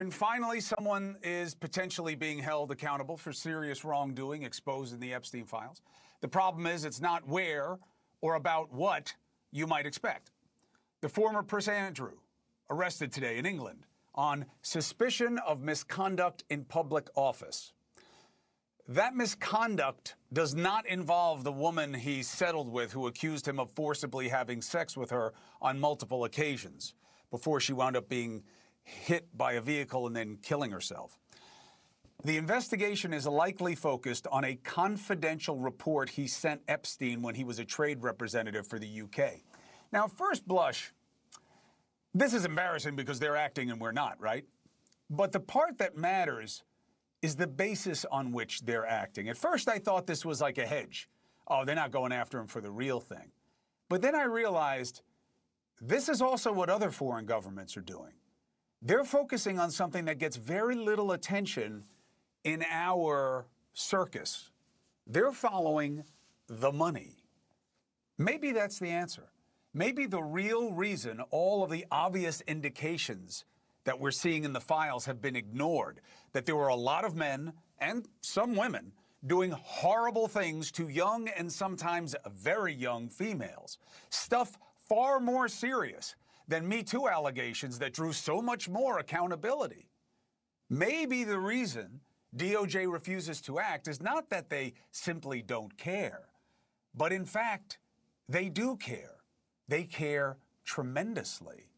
And finally, someone is potentially being held accountable for serious wrongdoing exposed in the Epstein files. The problem is it's not where or about what you might expect. The former Prince Andrew, arrested today in England on suspicion of misconduct in public office. That misconduct does not involve the woman he settled with who accused him of forcibly having sex with her on multiple occasions before she wound up being hit by a vehicle and then killing herself. The investigation is likely focused on a confidential report he sent Epstein when he was a trade representative for the UK. Now, at first blush, this is embarrassing because they're acting and we're not, right? But the part that matters is the basis on which they're acting. At first, I thought this was like a hedge. Oh, they're not going after him for the real thing. But then I realized this is also what other foreign governments are doing. They're focusing on something that gets very little attention in our circus. They're following the money. Maybe that's the answer. Maybe the real reason all of the obvious indications that we're seeing in the files have been ignored, that there were a lot of men and some women doing horrible things to young and sometimes very young females. Stuff far more serious than Me Too allegations that drew so much more accountability. Maybe the reason DOJ refuses to act is not that they simply don't care, but in fact, they do care. They care tremendously,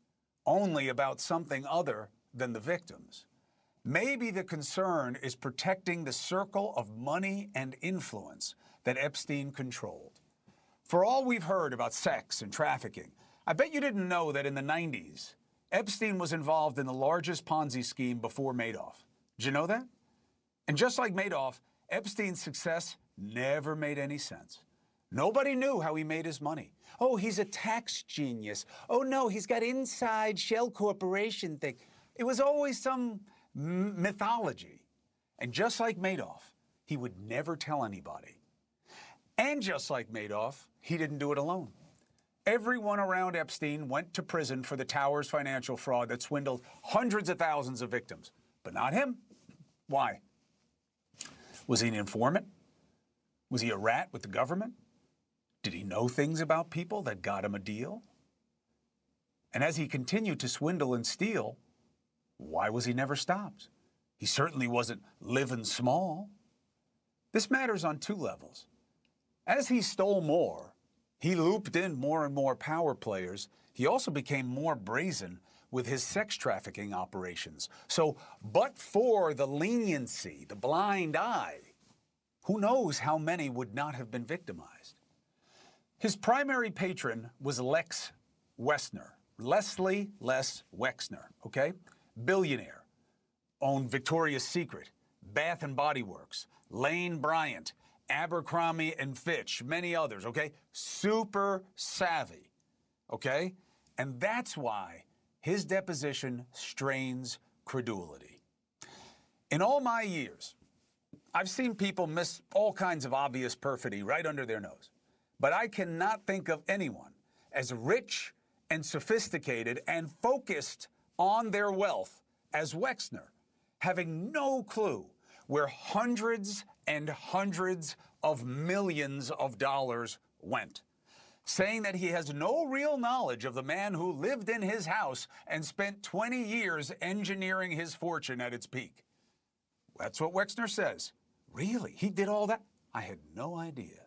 only about something other than the victims. Maybe the concern is protecting the circle of money and influence that Epstein controlled. For all we've heard about sex and trafficking, I bet you didn't know that in the 90s, Epstein was involved in the largest Ponzi scheme before Madoff. Did you know that? And just like Madoff, Epstein's success never made any sense. Nobody knew how he made his money. Oh, he's a tax genius. Oh, no, he's got inside shell corporation thing. It was always some mythology. And just like Madoff, he would never tell anybody. And just like Madoff, he didn't do it alone. Everyone around Epstein went to prison for the Towers financial fraud that swindled hundreds of thousands of victims. But not him. Why? Was he an informant? Was he a rat with the government? Did he know things about people that got him a deal? And as he continued to swindle and steal, why was he never stopped? He certainly wasn't living small. This matters on two levels. As he stole more, he looped in more and more power players. He also became more brazen with his sex trafficking operations. So, but for the leniency, the blind eye, who knows how many would not have been victimized? His primary patron was Lex Wexner, Leslie Les Wexner, okay? Billionaire, owned Victoria's Secret, Bath and Body Works, Lane Bryant, Abercrombie and Fitch, many others, okay? Super savvy, okay? And that's why his deposition strains credulity. In all my years, I've seen people miss all kinds of obvious perfidy right under their nose. But I cannot think of anyone as rich and sophisticated and focused on their wealth as Wexner, having no clue where hundreds and hundreds of millions of dollars went, saying that he has no real knowledge of the man who lived in his house and spent 20 years engineering his fortune at its peak. That's what Wexner says. Really? He did all that? I had no idea.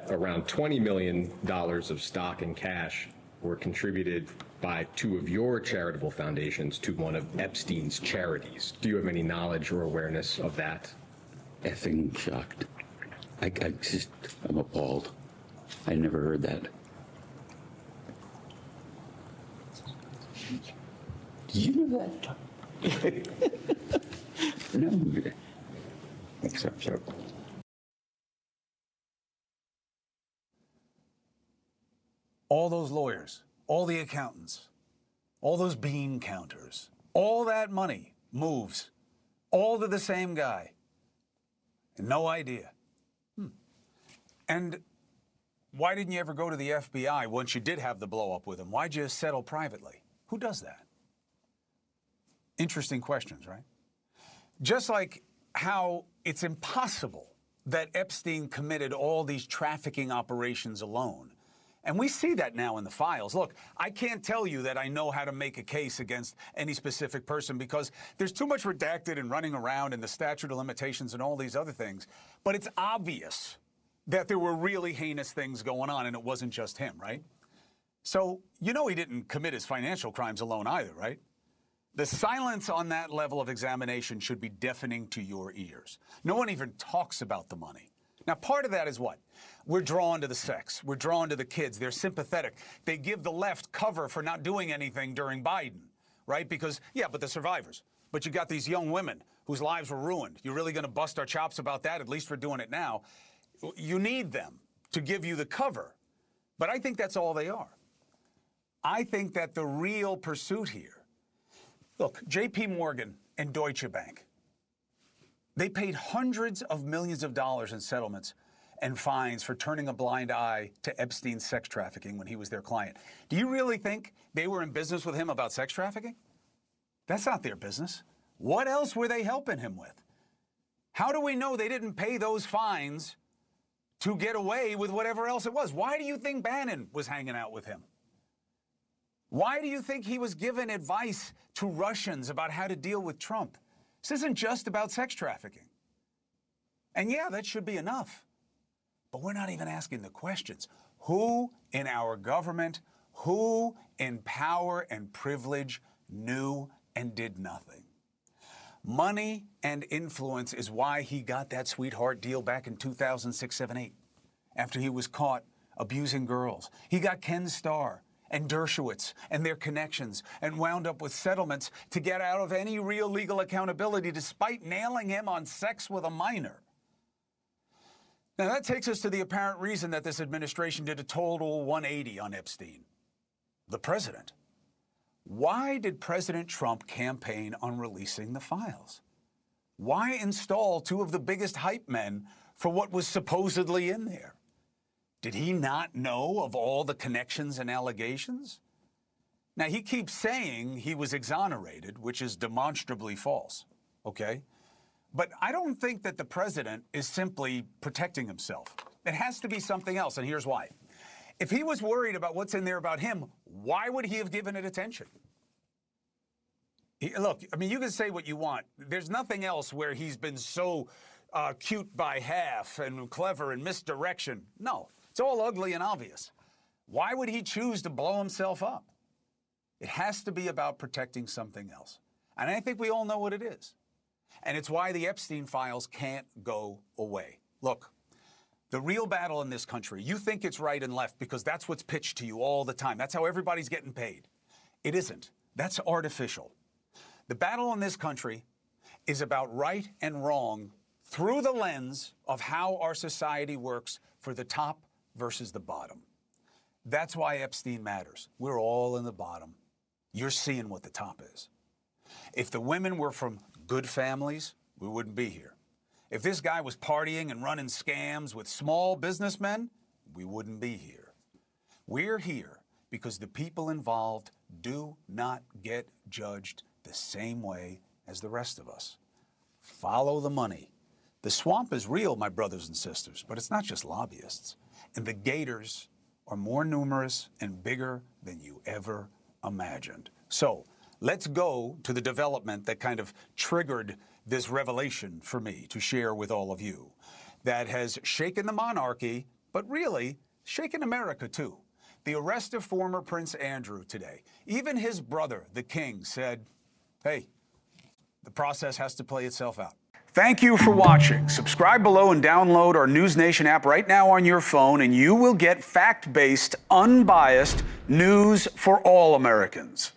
Around $20 million of stock and cash were contributed by two of your charitable foundations to one of Epstein's charities. Do you have any knowledge or awareness of that? Effing shocked. I'm appalled. I never heard that. Did you know that? No. Except so. All those lawyers, all the accountants, all those bean counters, all that money moves, all to the same guy. No idea. And why didn't you ever go to the FBI once you did have the blow up with him? Why'd you settle privately? Who does that? Interesting questions, right? Just like how it's impossible that Epstein committed all these trafficking operations alone. And we see that now in the files. Look, I can't tell you that I know how to make a case against any specific person because there's too much redacted and running around and the statute of limitations and all these other things. But it's obvious that there were really heinous things going on and it wasn't just him, right? So, you know he didn't commit his financial crimes alone either, right? The silence on that level of examination should be deafening to your ears. No one even talks about the money. Now, part of that is what? We're drawn to the sex. We're drawn to the kids. They're sympathetic. They give the left cover for not doing anything during Biden, right? Because, yeah, but the survivors. But you got these young women whose lives were ruined. You're really going to bust our chops about that? At least we're doing it now. You need them to give you the cover. But I think that's all they are. I think that the real pursuit here, look, J.P. Morgan and Deutsche Bank, they paid hundreds of millions of dollars in settlements and fines for turning a blind eye to Epstein's sex trafficking when he was their client. Do you really think they were in business with him about sex trafficking? That's not their business. What else were they helping him with? How do we know they didn't pay those fines to get away with whatever else it was? Why do you think Bannon was hanging out with him? Why do you think he was giving advice to Russians about how to deal with Trump? This isn't just about sex trafficking. And yeah, that should be enough. But we're not even asking the questions. Who in our government, who in power and privilege knew and did nothing? Money and influence is why he got that sweetheart deal back in 2006, 7, 8, after he was caught abusing girls. He got Ken Starr and Dershowitz and their connections and wound up with settlements to get out of any real legal accountability despite nailing him on sex with a minor. Now that takes us to the apparent reason that this administration did a total 180 on Epstein. The president. Why did President Trump campaign on releasing the files? Why install two of the biggest hype men for what was supposedly in there? Did he not know of all the connections and allegations? Now, he keeps saying he was exonerated, which is demonstrably false, okay? But I don't think that the president is simply protecting himself. It has to be something else, and here's why. If he was worried about what's in there about him, why would he have given it attention? Look, I mean, you can say what you want. There's nothing else where he's been so cute by half and clever and misdirection. No. It's all ugly and obvious. Why would he choose to blow himself up? It has to be about protecting something else. And I think we all know what it is. And it's why the Epstein files can't go away. Look, the real battle in this country, you think it's right and left because that's what's pitched to you all the time. That's how everybody's getting paid. It isn't. That's artificial. The battle in this country is about right and wrong through the lens of how our society works for the top versus the bottom. That's why Epstein matters. We're all in the bottom. You're seeing what the top is. If the women were from good families, we wouldn't be here. If this guy was partying and running scams with small businessmen, we wouldn't be here. We're here because the people involved do not get judged the same way as the rest of us. Follow the money. The swamp is real, my brothers and sisters, but it's not just lobbyists. And the gators are more numerous and bigger than you ever imagined. So let's go to the development that kind of triggered this revelation for me to share with all of you that has shaken the monarchy, but really shaken America too. The arrest of former Prince Andrew today. Even his brother, the king, said, hey, the process has to play itself out. Thank you for watching. Subscribe below and download our NewsNation app right now on your phone, and you will get fact-based, unbiased news for all Americans.